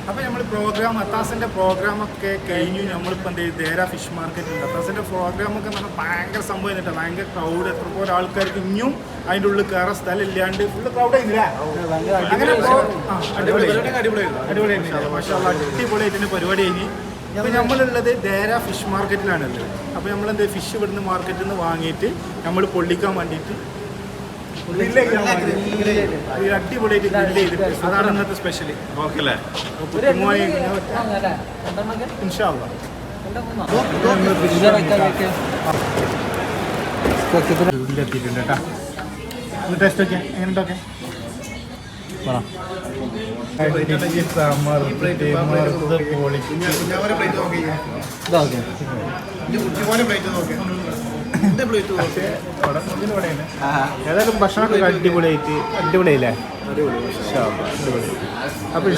അപ്പോൾ നമ്മൾ പ്രോഗ്രാം അത്താസിൻ്റെ പ്രോഗ്രാമൊക്കെ കഴിഞ്ഞു. നമ്മളിപ്പോൾ എന്ത് ചെയ്യും, ദേര ഫിഷ് മാർക്കറ്റ് ഉണ്ട്. അത്താസിൻ്റെ പ്രോഗ്രാമൊക്കെ എന്ന് പറഞ്ഞാൽ ഭയങ്കര സംഭവം ചെയ്തിട്ട് ഭയങ്കര ക്രൗഡ്. എത്രപോലെ ആൾക്കാർക്ക് ഇനിയും അതിൻ്റെ ഉള്ളിൽ കയറാൻ സ്ഥലം ഇല്ലാണ്ട് ഫുള്ള് ക്രൗഡ് ആയിരുന്നില്ല. അങ്ങനെ അടിപൊളിയായിരുന്നു. പക്ഷേ അടിപൊളിയായിട്ട് പരിപാടി കഴിഞ്ഞ്. അപ്പോൾ നമ്മളുള്ളത് ദേര ഫിഷ് മാർക്കറ്റിലാണുള്ളത്. അപ്പോൾ നമ്മളെന്ത് ഫിഷ് ഇവിടുന്ന് മാർക്കറ്റിൽ നിന്ന് വാങ്ങിയിട്ട് നമ്മൾ പൊള്ളിക്കാൻ വേണ്ടിയിട്ട് അടിപൊളിയായിട്ട് ഗ്രില്ല് ചെയ്തിട്ട് അതാണ് ഇന്നത്തെ സ്പെഷ്യൽ. ഓക്കെ അല്ലേ? എത്തിയിട്ടുണ്ട് കേട്ടോ. ടേസ്റ്റ് ഒക്കെ എങ്ങനെയുണ്ടൊക്കെ ഏതായാലും ഭക്ഷണമൊക്കെ അടിപൊളിയായില്ലേ? അടിപൊളി. അപ്പോൾ